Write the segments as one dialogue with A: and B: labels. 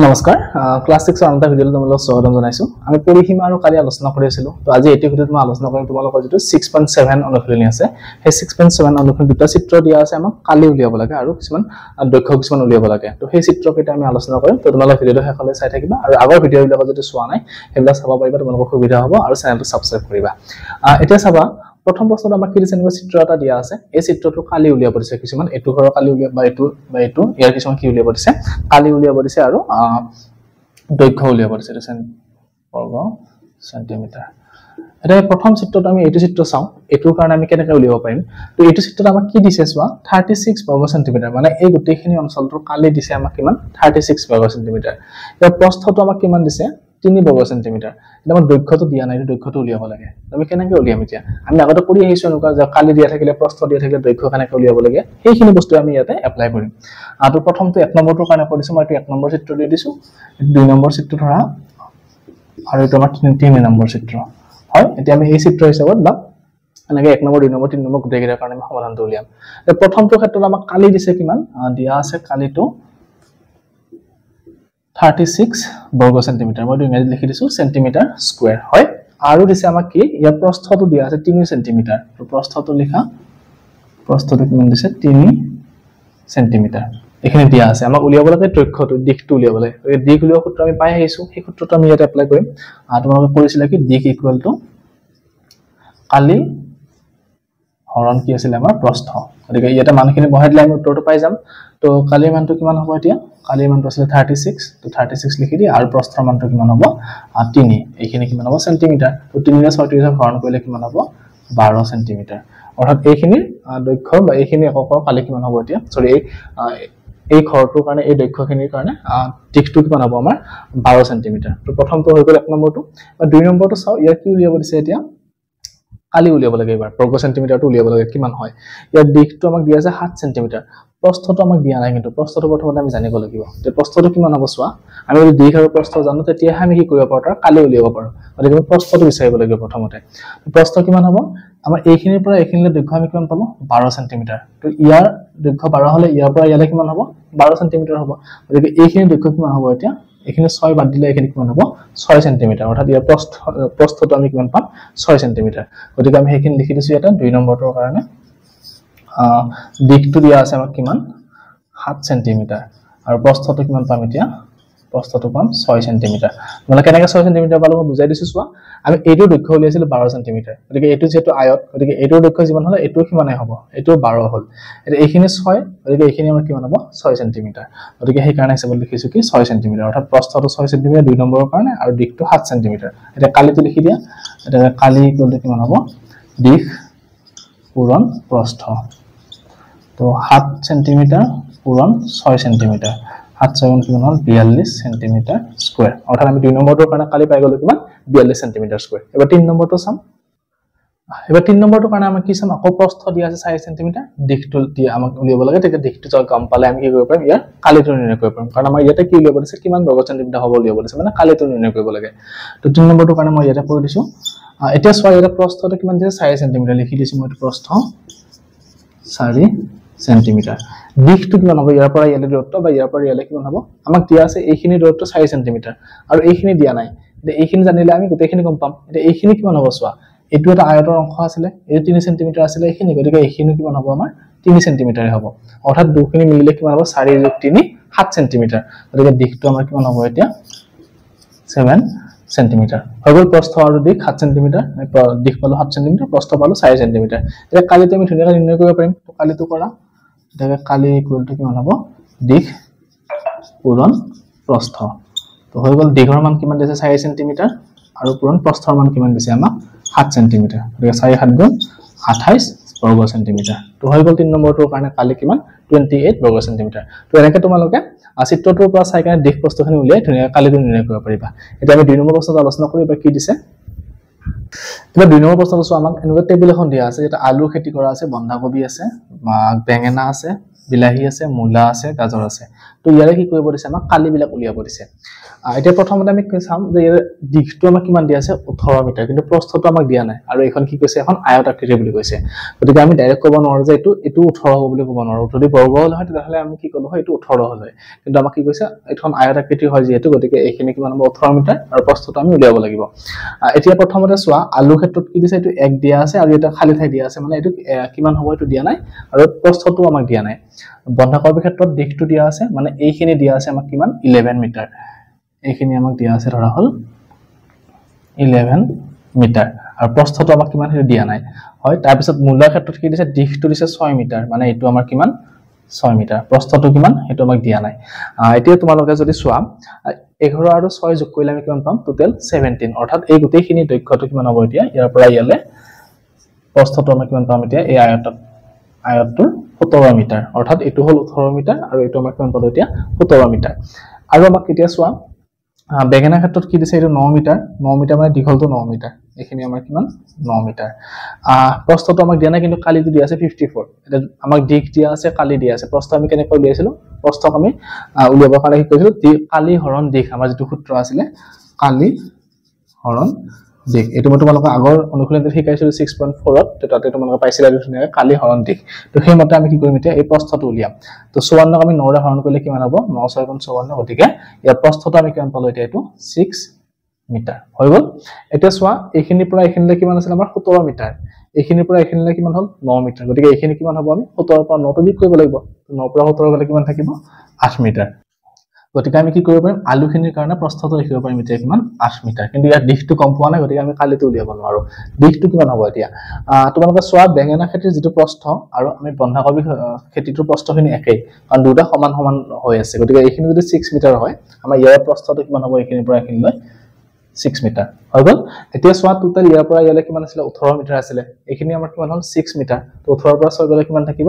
A: নমস্কাৰ ক্লাছ 6 ৰ আনটা ভিডিঅ'লৈ তোমালোকক স্বাগতম জনাইছো আমি পৰিসীমা আৰু কালি আলোচনা কৰি আছিলো তো আজি এটি ভিডিঅ'ত মই আলোচনা কৰিম তোমালোকৰ যেটো 6.7 অনুশীলনী আছে সেই 6.7 অনুশীলনী দুটা চিত্ৰ দিয়া আছে আমাক কালি উলিয়াব লাগে আৰু কিছুমান দৈৰ্ঘ্য কিছুমান উলিয়াব লাগে তো সেই চিত্ৰকেইটা আমি আলোচনা কৰিম তো তোমালোক ভিডিঅ'টো শেষলৈ চাই থাকিবা আৰু আগৰ ভিডিঅ'বিলাক যদি চোৱা নাই সেইবিলাক চাব পাৰিবা তোমালোকৰ সুবিধা হ'ব আৰু চেনেলটো সাবস্ক্ৰাইব কৰিবা এতিয়া চাবা প্ৰথম প্ৰশ্নটো আমাক কি দিছে এনেকুৱা চিত্ৰ এটা দিয়া আছে এই চিত্ৰটো কালি উলিয়াব দিছে কিছুমান এটু ঘৰৰ কালি উলিয়াব বা এটু ইয়াৰ কিছুমান কি উলিয়াব দিছে কালি উলিয়াব দিছে আৰু দৈৰ্ঘ্য উলিয়াব দিছে বৰ্গ সেন্টিমিটাৰ এটা প্ৰথম চিত্ৰটো আমি এইটো চিত্ৰ চাও এটুৰ কাৰণে আমি কেনেকৈ উলিয়াব পাৰিম তো এইটো চিত্ৰত আমাক কি দিছে চোৱা 36 বৰ্গ সেন্টিমিটাৰ মানে এই গোটেইখিনি অঞ্চলটোৰ কালি দিছে আমাক কিমান 36 বৰ্গ সেন্টিমিটাৰ ইয়াৰ প্ৰস্থটো আমাক কিমান দিছে 3 বৰ্গ সেন্টিমিটাৰ এটা আমাৰ দৈৰ্ঘ্যটো দিয়া নাই দৈৰ্ঘ্যটো উলিয়াব লাগে আমি কেনেকৈ উলিয়াম এতিয়া আমি আগতে কৰি আহিছো এনেকুৱা যে কালি দিয়া থাকিলে প্ৰস্থ দিয়া থাকিলে দৈৰ্ঘ্য কেনেকৈ উলিয়াব লাগে সেইখিনি বস্তু আমি ইয়াতে এপ্লাই কৰিম আৰু প্ৰথমটো 1 নম্বৰটোৰ কাৰণে কৰিছো মই এইটো 1 নম্বৰ চিত্ৰ দি দিছো 2 নম্বৰ চিত্ৰ ধৰা আৰু এইটো আমাৰ 3 নম্বৰ চিত্ৰ হয় এতিয়া আমি এই চিত্ৰ হিচাপত বা এনেকৈ 1 নম্বৰ 2 নম্বৰ 3 নম্বৰ গোটেই কেইটাৰ কাৰণে আমি সমাধানটো উলিয়াম প্ৰথমটো ক্ষেত্ৰত আমাক কালি দিছে কিমান দিয়া আছে কালিটো 36 বৰ্গ সেন্টিমিটাৰ মই ইংৰাজীত লিখি দিছো সেন্টিমিটাৰ স্কয়াৰ হয় আৰু দিছে আমাক কি ইয়াৰ প্ৰস্থটো দিয়া আছে 3 সেন্টিমিটাৰ তো প্ৰস্থটো লিখা প্ৰস্থটো কিমান দিছে 3 সেন্টিমিটাৰ এখানে দিয়া আছে আমাক উলিয়াব লাগে দৈৰ্ঘ্যটো দিশটো উলিয়াব লাগে এই দিশ উলিওৱা সূত্ৰ আমি পাই আহিছো সেই সূত্ৰটো আমি ইয়াতে এপ্লাই কৰিম আৰু তোমালোকে কৰিছিলা কি দিশ ইকুৱেল টু কালি হৰণ কি আছিল আমাৰ প্ৰস্থ গতিকে ইয়াতে মানখিনি বহাই দিলে আমি উত্তৰটো পাই যাম তো কালিৰ মানটো কিমান হ'ব এতিয়া কালিৰ মানটো আছিল 36 তো 36 লিখি দি আৰু প্ৰস্থৰ মানটো কিমান হ'ব 3 এইখিনি কিমান হ'ব সেন্টিমিটাৰ তো 3 ৰে 36 হৰণ কৰিলে কিমান হ'ব 12 সেন্টিমিটাৰ অৰ্থাৎ এইখিনি দৈৰ্ঘ্য বা এইখিনি এককৰ কালি কিমান হ'ব এতিয়া সৰি এই ঘৰটোৰ কাৰণে এই দৈৰ্ঘ্যখিনিৰ কাৰণে দিশটো কিমান হ'ব আমাৰ 12 সেন্টিমিটাৰ তো প্ৰথমটো হৈ গ'ল 1 নম্বৰটো বা 2 নম্বৰটো চাও ইয়াৰ কি উলিয়াব দিছে এতিয়া কালি উলিয়াব লাগে এবাৰ বৰ্গ সেন্টিমিটাৰটো উলিয়াব লাগে কিমান হয় ইয়াৰ দিশটো আমাক দিয়া আছে 7 সেন্টিমিটাৰ প্ৰস্থটো আমাক দিয়া নাই কিন্তু প্ৰস্থটো প্ৰথমতে আমি জানিব লাগিব যে প্ৰস্থটো কিমান হ'ব চোৱা আমি যদি দিশ আৰু প্ৰস্থ জানো তেতিয়া আমি কি কৰিব পাৰো তাৰ কালি উলিয়াব পাৰো গতিকে আমি প্ৰস্থটো বিচাৰিব লাগিব প্ৰথমতে প্ৰস্থ কিমান হ'ব আমাৰ এইখিনিৰ পৰা এইখিনিলৈ দৈৰ্ঘ্য আমি কিমান পালো 12 সেন্টিমিটাৰ তো ইয়াৰ দৈৰ্ঘ্য 12 হলে ইয়াৰ পৰা ইয়ালৈ কিমান হ'ব 12 সেন্টিমিটাৰ হ'ব গতিকে এইখিনি দৈৰ্ঘ্য কিমান হ'ব এতিয়া এখানে 6 বাদ দিলে এখানে কিমান হ'ব 6 সেন্টিমিটাৰ অৰ্থাৎ ইয়াৰ প্ৰস্থটো আমি কিমান পাম 6 সেন্টিমিটাৰ গতিকে আমি হেখিনি লিখি দিছো এটা 2 নম্বৰটোৰ কাৰণে দিশটো দিয়া আছে আমাক কিমান 7 সেন্টিমিটাৰ আৰু প্ৰস্থটো কিমান পাম এতিয়া প্ৰস্থটো পাম 6 সেন্টিমিটাৰ মানে কেনেকৈ 6 সেন্টিমিটাৰ পালো মই বুজাই দিছো চোৱা আমি এইটো দৈৰ্ঘ্য উলিয়াইছিল 12 সেন্টিমিটাৰ গতিকে এইটো যেটো আয়ত গতিকে এইটোৰ দৈৰ্ঘ্য যিমান হলে এইটো কিমানে হ'ব এইটো 12 হল এতিয়া এইখিনি 6 গতিকে এইখিনি আমাৰ কিমান হ'ব 6 সেন্টিমিটাৰ গতিকে সেই কাৰণে হিচাপত লিখিছো কি 6 সেন্টিমিটাৰ অৰ্থাৎ প্ৰস্থটো 6 সেন্টিমিটাৰ 2 নম্বৰৰ কাৰণে আৰু দিশটো 7 সেন্টিমিটাৰ এতিয়া কালিটো লিখি দিয়া এটা কালি ইকুৱেল টু কিমান হ'ব দিশ পূৰণ প্ৰস্থ তো 7 সেন্টিমিটাৰ পূৰণ 6 সেন্টিমিটাৰ 7 7 কিমান হ'ল 42 সেন্টিমিটাৰ স্কয়াৰ অৰ্থাৎ আমি 2 নম্বৰটোৰ কাৰণে কালি পাই গলো কিমান 42 সেন্টিমিটাৰ স্কয়াৰ এবাৰ 3 নম্বৰটো চাম এবাৰ 3 নম্বৰটোৰ কাৰণে আমাক কি চাম আকৌ প্ৰস্থ দিয়া আছে 4 সেন্টিমিটাৰ দিশটো দিয়া আমাক উলিয়াব লাগে তেতিয়া দিশটো যদি গম পালে আমি কি কৰিব পাৰিম ইয়াৰ কালিটো নিৰ্ণয় কৰিব পাৰিম কাৰণ আমাৰ ইয়াতে কি উলিয়াব দিছে কিমান বৰ্গ সেন্টিমিটাৰ হ'ব উলিয়াব দিছে মানে কালিটো নিৰ্ণয় কৰিব লাগে তো 3 নম্বৰটোৰ কাৰণে মই ইয়াতে কৰি দিছো এতিয়া চোৱা ইয়াতে প্ৰস্থটো কিমান দিছে 4 সেন্টিমিটাৰ লিখি দিছো মই প্ৰস্থ 4 সেন্টিমিটাৰ দিশটো কিমান হ'ব ইয়াৰ পৰা ইয়ালৈ দূৰত্ব বা ইয়াৰ পৰা ইয়ালৈ কিমান হ'ব আমাক দিয়া আছে এইখিনি দূৰত্ব 4 সেন্টিমিটাৰ আৰু এইখিনি দিয়া নাই এতিয়া এইখিনি জানিলে আমি গোটেইখিনি গম পাম এতিয়া এইখিনি কিমান হ'ব চোৱা এটো এটা আয়তৰ অংশ আছিল এই 3 সেন্টিমিটাৰ আছিল এইখিনি গতিকে এইখিনি কিমান হ'ব আমাৰ 3 সেন্টিমিটাৰে হ'ব অৰ্থাৎ দুখিনি মিলিলে কিমান হ'ব 4 + 3 7 সেন্টিমিটাৰ গতিকে দিশটো আমাৰ কিমান হ'ব এতিয়া 7 সেন্টিমিটাৰ হৈ গ'ল প্ৰস্থ আৰু দিশ 7 সেন্টিমিটাৰ দিশ পালো 7 সেন্টিমিটাৰ প্ৰস্থ পালো 4 সেন্টিমিটাৰ এতিয়া কালিটো আমি ধুনীয়াকৈ নিৰ্ণয় কৰিব পাৰিম তো কালিটো কৰা এটা কালি ইকুৱেল টু কিমান হ'ব দিশ পূৰণ প্ৰস্থ তো হৈ গ'ল দিশৰ মান কিমান দিছে 4 সেন্টিমিটাৰ আৰু পূৰণ প্ৰস্থৰ মান কিমান দিছে আমাক 7 সেন্টিমিটাৰ গতিকে 4 7 গুণ 28 বৰ্গ সেন্টিমিটাৰ তো হৈ গ'ল 3 নম্বৰটোৰ কাৰণে কালি কিমান 28 বৰ্গ সেন্টিমিটাৰ তো এনেকৈ তোমালোকে চিত্ৰটোৰ পৰা চাই কেনে দিশ প্ৰস্থখিনি উলিয়াই ধুনীয়াকৈ কালিটো নিৰ্ণয় কৰিব পাৰিবা এতিয়া আমি 2 নম্বৰ প্ৰশ্নটো আলোচনা কৰিবা কি দিছে এবাৰ 2 নম্বৰ প্ৰশ্নটো চোৱা আমাক এনেকুৱা টেবুল এখন দিয়া আছে যেটা আলুৰ খেতি কৰা আছে বন্ধাকবি আছে বেঙেনা আছে বিলাহী আছে মূলা আছে গাজৰ আছে তো ইয়াৰে কি কৰিব দিছে আমাক কালিবিলাক উলিয়াব দিছে এতিয়া প্ৰথমতে আমি চাম যে ইয়াৰ দিশটো আমাক কিমান দিয়া আছে 18 মিটাৰ কিন্তু প্ৰস্থটো আমাক দিয়া নাই আৰু এখন কি কৈছে এখন আয়ত আকৃতি বুলি কৈছে গতিকে আমি ডাইৰেক্ট ক'ব নোৱাৰো যে এটো 18 হ'ব বুলি ক'ব নোৱাৰো যদি বৰ্গ হ'ল হয় তেতিয়াহ'লে আমি কি ক'লো হয় এটো 18 হ'ল হয় কিন্তু আমাক কি কৈছে এখন আয়ত আকৃতি হয় যেহেতু গতিকে এইখিনি কিমান হ'ব 18 মিটাৰ আৰু প্ৰস্থটো আমি উলিয়াব লাগিব এতিয়া প্ৰথমতে চোৱা আলু ক্ষেত্ৰত কি দিছে এটো 1 দিয়া আছে আৰু এটা খালি ঠাই দিয়া আছে মানে এটো কিমান হ'ব এটো দিয়া নাই আৰু প্ৰস্থটো আমাক দিয়া নাই বন্ধাকৰ্বীৰ ক্ষেত্ৰত দিশটো দিয়া আছে মানে এইখিনি দিয়া আছে আমাক কিমান 11 মিটাৰ এইখিনি আমাক দিয়া আছে ধৰা হল 11 মিটাৰ আৰু প্ৰস্থটো আমাক কিমান হেৰি দিয়া নাই হয় তাৰ পিছত মূলৰ ক্ষেত্ৰত কি দিছে দিশটো দিছে 6 মিটাৰ মানে এটো আমাৰ কিমান 6 মিটাৰ প্ৰস্থটো কিমান হেতু আমাক দিয়া নাই এতিয়া তোমালোকে যদি চোৱা 11 আৰু 6 যোগ কৰিলে আমি কিমান পাম টোটাল 17 অৰ্থাৎ এই গোটেইখিনি দৈৰ্ঘ্যটো কিমান হ'ব এতিয়া ইয়াৰ পৰা ইয়ালে প্ৰস্থটো আমি কিমান পাম এতিয়া এই আয়তটোৰ 17 মিটাৰ অৰ্থাৎ এটো হল 18 মিটাৰ আৰু এটো আমাক কিমান পালো এতিয়া 17 মিটাৰ আৰু আমাক কেতিয়া চোৱা বেগেনা ক্ষেত্ৰত কি দিছে এটো 9 মিটাৰ মানে দীঘলটো 9 মিটাৰ এইখিনি আমাৰ কিমান 9 মিটাৰ প্ৰস্থটো আমাক দিয়া নাই কিন্তু কালিটো দিয়া আছে 54 এটা আমাক দিশ দিয়া আছে কালি দিয়া আছে প্ৰস্থ আমি কেনেকৈ দিছিলো প্ৰস্থক আমি উলিয়াবৰ কাৰণে কি কৰিছিলো কালি হৰণ দিশ আমাৰ যেটো সূত্ৰ আছিল কালি হৰণ দিশ এটো মই তোমালোকক আগৰ অনুশীলনতে শিকাইছিলো 6.4 ত তাতে তোমালোকে পাইছিলা ধুনীয়াকৈ কালি হৰণ দিশ তো সেই মতে আমি কি কৰিম এতিয়া এই প্ৰস্থটো উলিয়াম তো 54 আমি 9 ৰে হৰণ কৰিলে কিমান হ'ব 9 6 54 গতিকে ইয়াৰ প্ৰস্থটো আমি কিমান পালো এতিয়া এটো 6 মিটাৰ হৈ গল এতিয়া চোৱা এইখিনিৰ পৰা এইখিনিলৈ কিমান আছিল আমাৰ 17 মিটাৰ এইখিনিৰ পৰা এইখিনিলৈ কিমান হ'ল 9 মিটাৰ গতিকে এইখিনি কিমান হ'ব আমি 17 পৰা 9 টো বিয়োগ কৰিব লাগিব 9 পৰা 17 গলে কিমান থাকিব 8 মিটাৰ গতিকে আমি কি কৰিব পাৰিম আলুখিনিৰ কাৰণে প্ৰস্থটো লিখিব পাৰিম এতিয়া কিমান 8 মিটাৰ কিন্তু ইয়াৰ দিশটো কম পোৱা নাই গতিকে আমি কালিটো উলিয়াব নোৱাৰো দিশটো কিমান হ'ব এতিয়া তোমালোকে চোৱা বেঙেনা খেতিৰ যেটো প্ৰস্থ আৰু আমি বন্ধাকবি খেতিটোৰ প্ৰস্থখিনি একেই কাৰণ দুটা সমান সমান হৈ আছে গতিকে এইখিনি যদি 6 মিটাৰ হয় আমাৰ ইয়াৰ প্ৰস্থটো কিমান হ'ব এইখিনিৰ পৰা এইখিনিলৈ 6 মিটাৰ হৈ গল এতিয়া চোৱা টোটাল ইয়াৰ পৰা ইয়ালে কিমান আছিল 18 মিটাৰ আছিল এইখিনি আমাৰ কিমান হ'ল 6 মিটাৰ তো 18 পৰা 6 গলে কিমান থাকিব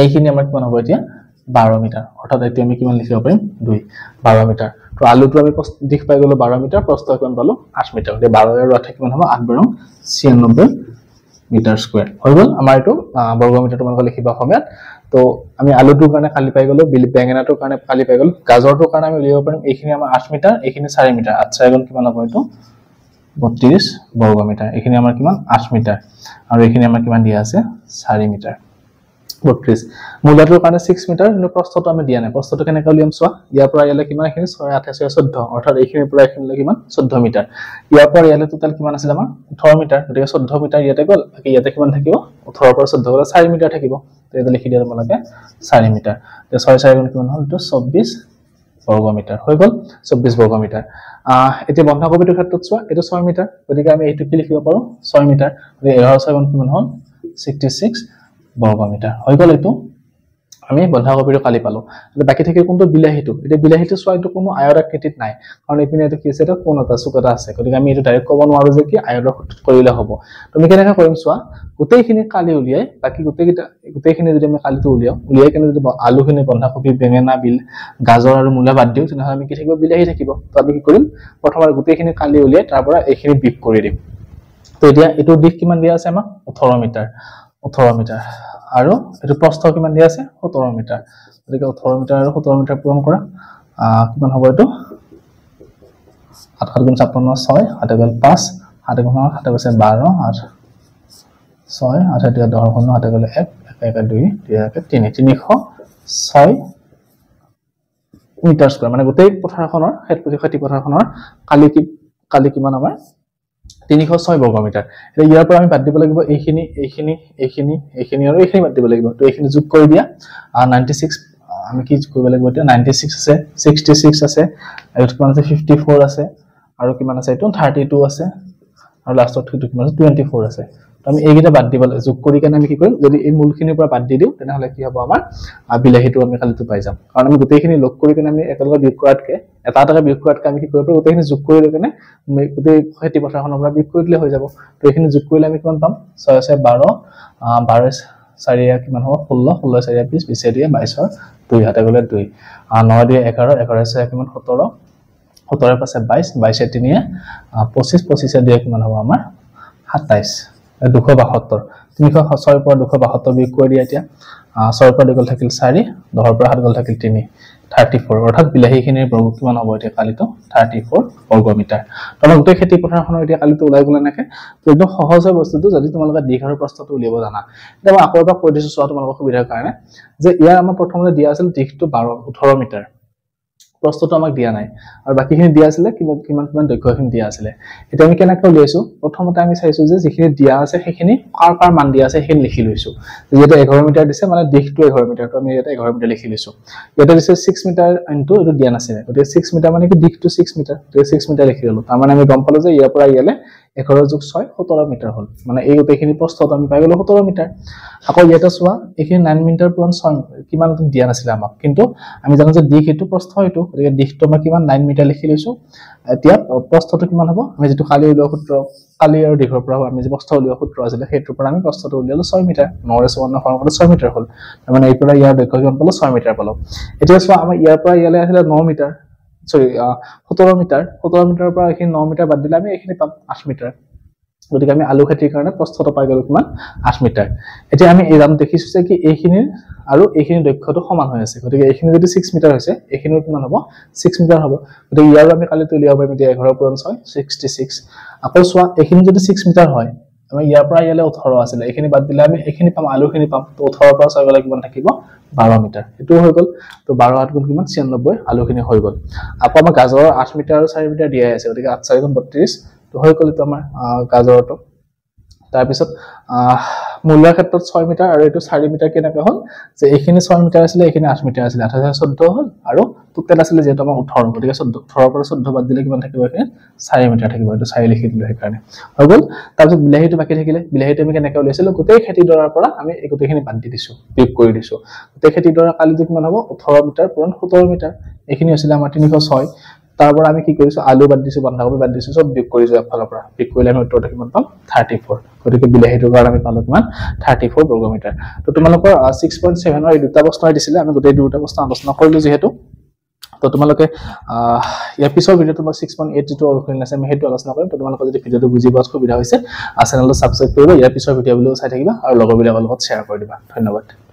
A: এইখিনি আমাৰ কিমান হ'ব এতিয়া 12 মিটাৰ অৰ্থাৎ এতিয়া আমি কিমান লিখিব পাৰিম 2 12 মিটাৰ তো আলুটো আমি দিশ পাই গলো 12 মিটাৰ প্ৰস্থ কিমান পালো 8 মিটাৰ গতিকে 12 আৰু 8 কিমান হ'ব 8 বৰং 96 মিটাৰ স্কয়াৰ হৈ গল আমাৰ এটো বৰ্গ মিটাৰ তোমালোকে লিখিবা সময়ত তো আমি আলুটোৰ কাৰণে কালি পাই গলো বেঙেনাটোৰ কাৰণে কালি পাই গলো গাজৰটোৰ কাৰণে আমি উলিয়াব পাৰিম এইখিনি আমাৰ 8 মিটাৰ এইখিনি 4 মিটাৰ 8 4 গুণ কিমান হ'ব এটো 32 বৰ্গ মিটাৰ এইখিনি আমাৰ কিমান 8 মিটাৰ আৰু এইখিনি আমাৰ কিমান দিয়া আছে 4 মিটাৰ 32 মূলটোৰ কাৰণে 6 মিটাৰ কিন্তু প্ৰস্থটো আমি দিয়া নাই প্ৰস্থটো কেনেকৈ উলিয়াম চোৱা ইয়াৰ পৰা ইয়ালে কিমান এখিনি 6 8 6 14 অৰ্থাৎ এইখিনিৰ পৰা এইখিনিলৈ কিমান 14 মিটাৰ ইয়াৰ পৰা ইয়ালে টোটাল কিমান আছিল আমাৰ 18 মিটাৰ গতিকে 14 মিটাৰ ইয়াতে গল বাকি ইয়াতে কিমান থাকিব 18 পৰা 14 গলে 4 মিটাৰ থাকিব তো এটা লিখি দিয়া তোমালোকে 4 মিটাৰ তো 6 4 গুণ কিমান হ'ল তো 24 বৰ্গ মিটাৰ হৈ গল 24 বৰ্গ মিটাৰ এতিয়া বন্ধাকবিটোৰ ক্ষেত্ৰত চোৱা এটো 6 মিটাৰ গতিকে আমি এইটো কি লিখিব পাৰো 6 মিটাৰ গতিকে 11 6 গুণ কিমান হ'ল 66 বৰ্গ মিটাৰ হৈ গল এটো আমি বন্ধাকবিটো কালি পালো বাকি থাকে কোনটো বিলাহীটো এটা বিলাহীটো চোৱা এটো কোনো আয়ত আকৃতিত নাই কাৰণ এইপিনে এটো কি আছে এটা কোণ এটা চুকটা আছে গতিকে আমি এটো ডাইৰেক্ট ক'ব নোৱাৰো যে কি আয়তৰ ক্ষেত্ৰত কৰিলে হ'ব তুমি কেনেকৈ কৰিম চোৱা গোটেইখিনি কালি উলিয়াই বাকি গোটেইখিনি যদি আমি কালিটো উলিয়াই কেনে যদি আলুখিনি বন্ধাকবি বেঙেনা গাজৰ আৰু মূলা বাদ দিও তেনে আমি কি থাকিব বিলাহী থাকিব তো আমি কি কৰিম প্ৰথমে গোটেইখিনি কালি উলিয়াই তাৰ পৰা এইখিনি বিয়োগ কৰি দিম তো এতিয়া এটো দিশ কিমান দিয়া আছে আমাক 18 মিটাৰ আৰু এটো প্ৰস্থ কিমান দিয়া আছে 17 মিটাৰ গতিকে 18 মিটাৰ আৰু 17 মিটাৰ পূৰণ কৰা কিমান হ'ব এটো 8 7 গুণ 56 6 8 গুণ 5 8 গুণ 7 গৈছে 12 8 6 8 10 গুণ 7 গলে 1 1 2 2 3 306 মিটাৰ স্কয়াৰ মানে গোটেই পথাৰখনৰ খেতি পথাৰখনৰ কালি কিমান আমাৰ 306 বৰ্গ মিটাৰ এতিয়া ইয়াৰ পৰা আমি বাদ দিব লাগিব এইখিনি আৰু এইখিনি বাদ দিব লাগিব তো এইখিনি যোগ কৰি দিয়া 96 আমি কি কৰিব লাগিব এতিয়া 96 আছে 66 আছে আৰু কিমান আছে 54 আছে আৰু কিমান আছে এটো 32 আছে আৰু লাষ্টত কিমান আছে 24 আছে তো আমি এইগিটা বাদ দিব যোগ কৰি কেনে আমি কি কৰিম যদি এই মূলখিনিৰ পৰা বাদ দি দিও তেনহলে কি হ'ব আমাৰ বিলাহীটো আমি কালিটো পাই যাম কাৰণ আমি গোটেইখিনি লগ কৰি কেনে আমি একেলগে বিয়োগ কৰাতকে এটা বিয়োগ কৰাতকে আমি কি কৰিব পাৰো গোটেইখিনি যোগ কৰি লৈ কেনে গোটেই খেতি পথাৰখনৰ পৰা বিয়োগ কৰি দিলে হৈ যাব তো এইখিনি যোগ কৰিলে আমি কিমান পাম 6 6 12 12 4 কিমান হ'ব 16 16 4 20 20 দিয়ে 22 2 হাতে গলে 2 9 দিয়ে 11 11 6 কিমান 17 17 পাছে 22 22 3 25 25 দিয়ে কিমান হ'ব আমাৰ 27 272 306 পৰা 272 বিয়োগ কৰি দিয়া এতিয়া 6 পৰা 2 গল থাকিল 4 10 পৰা 7 গল থাকিল 3 34 অৰ্থাৎ বিলাহীখিনিৰ বৰ্গ কিমান হ'ব এতিয়া কালিটো 34 বৰ্গ মিটাৰ তোমাক গোটেই খেতি পথাৰখনৰ এতিয়া কালিটো ওলাই গ'ল এনেকে তো একদম সহজ হয় বস্তুটো যদি তোমালোকে দীঘ আৰু প্ৰস্থটো উলিয়াব জানা এতিয়া মই আকৌ এবাৰ কৈ দিছো চোৱা তোমালোকৰ সুবিধাৰ কাৰণে যে ইয়াৰ আমাৰ প্ৰথমতে দিয়া আছিল দীঘটো 18 মিটাৰ প্ৰস্থটো আমাক দিয়া নাই আৰু বাকিখিনি দিয়া আছিল কিমান দৈৰ্ঘ্যখিনি দিয়া আছিল এটা আমি কেনেকৈ উলিয়াইছো প্ৰথমতে আমি চাইছো যে যিখিনি দিয়া আছে সেইখিনি কাৰ মান দিয়া আছে সেইখিনি লিখি লৈছো যেটা 11 মিটাৰ দিছে মানে দীঘটো 11 মিটাৰ তো আমি এটা 11 মিটাৰ লিখি লৈছো এটা দিছে 6 মিটাৰ ইনটু এটো দিয়া নাছিল গতিকে 6 মিটাৰ মানে কি দীঘটো 6 মিটাৰ তো 6 মিটাৰ লিখি ললো তাৰ মানে আমি গম পালো যে ইয়াৰ পৰা ইয়ালে 11 যোগ 6 17 মিটাৰ হল মানে এই গোটেইখিনি প্ৰস্থটো আমি পাই গলো 17 মিটাৰ আকৌ ইয়াতে চোৱা এইখিনি 9 মিটাৰ পুৰণ 6 কিমান দিয়া নাছিল আমাক কিন্তু আমি জানো যে দীঘ এটো প্ৰস্থ এটো গতিকে দীঘটো আমাৰ কিমান 9 মিটাৰ লিখি লৈছো এতিয়া প্ৰস্থটো কিমান হ'ব আমি যেটো কালি উলিওৱা সূত্ৰ কালি আৰু দীঘৰ পৰা আমি যে প্ৰস্থ উলিওৱা সূত্ৰ আছিল হেতুৰ পৰা আমি প্ৰস্থটো উলিয়ালো 6 মিটাৰ 9 সমান 6 মিটাৰ হল মানে এই পৰা ইয়াৰ দৈৰ্ঘ্য কিমান পালো 6 মিটাৰ পালো এতিয়া চোৱা আমাৰ ইয়াৰ পৰা ইয়ালে আছিল 9 মিটাৰ সৰি 17 মিটাৰৰ পৰা এইখিনি 9 মিটাৰ বাদ দিলে আমি এইখিনি পাম 8 মিটাৰ গতিকে আমি আলু খেতিৰ কাৰণে প্ৰস্থটো পাই গলো কিমান 8 মিটাৰ এতিয়া আমি এই জানো দেখিছো যে কি এইখিনি আৰু এইখিনি দৈৰ্ঘ্যটো সমান হৈ আছে গতিকে এইখিনি যদি 6 মিটাৰ হৈছে এইখিনিও কিমান হ'ব 6 মিটাৰ হ'ব গতিকে ইয়াৰো আমি কালি তুলিয়াব পাৰিম এতিয়া 11 পুৰণ 6 66 আকৌ চোৱা এইখিনি যদি 6 মিটাৰ হয় আমি ইয়াৰ পৰা ইয়ালে 18 আছিল এইখিনি বাদ দিলে আমি এইখিনি পাম আলুখিনি পাম তো 18 পৰা 6 গলে কিমান থাকিব 12 মিটাৰ এটো হৈ গল তো 12 8 গুণ কিমান 96 আলুখিনি হৈ গল আকৌ আমাৰ গাজৰৰ 8 মিটাৰ আৰু 4 মিটাৰ দিয়া আছে গতিকে 8 4 গুণ 32 তো হৈ গল তো আমাৰ গাজৰটো তাৰ পিছত মূলৰ ক্ষেত্ৰত 6 মিটাৰ আৰু এটো 4 মিটাৰ কেনেকৈ হল যে এইখিনি 6 মিটাৰ আছিল এইখিনি 8 মিটাৰ আছিল 14 হল আৰু টোটেল আছিল যেটো আমাৰ 18 গতিকে 18 পৰা 14 বাদ দিলে কিমান থাকিব এখানে 4 মিটাৰ থাকিব এটো 4 লিখি দিলো হেকাৰণে হৈ গল তাৰ পিছত বিলাহীটো বাকি থাকিলে বিলাহীটো আমি কেনেকৈ উলিয়াইছিলো গোটেই খেতি দৰাৰ পৰা আমি এই গোটেইখিনি বাদ দি দিছো বিয়োগ কৰি দিছো গোটেই খেতি দৰা কালিটো কিমান হ'ব 18 মিটাৰ পুৰণ 17 মিটাৰ এইখিনি আছিল আমাৰ 306 তাৰপৰা আমি কি কৰিছো আলু বাদ দিছো বন্ধাকবি বাদ দিছো সব বিয়োগ কৰিছো এফালৰ পৰা বিয়োগ কৰিলে আমি উত্তৰটো কিমান পাম 34 গতিকে বিলাহীটোৰ কাৰণে আমি পালো কিমান 34 বৰ্গ মিটাৰ তো তোমালোকৰ 6.7 ৰ এই দুটা প্ৰশ্ন দিছিলে আমি গোটেই দুটা প্ৰশ্ন আলোচনা কৰিলো যেহেতু তো তোমালোকে ইয়াৰ পিছৰ ভিডিওটো মই 6.8 যেটো অলৰেডি আছে আমি হেতু আলোচনা কৰিম তো তোমালোকে যদি ভিডিওটো বুজি পোৱা সুবিধা হৈছে চেনেলটো সাবস্ক্ৰাইব কৰিবা ইয়াৰ পিছৰ ভিডিওবোৰ চাই থাকিবা আৰু লগৰবিলাকৰ লগত শ্বেয়াৰ কৰি দিবা ধন্যবাদ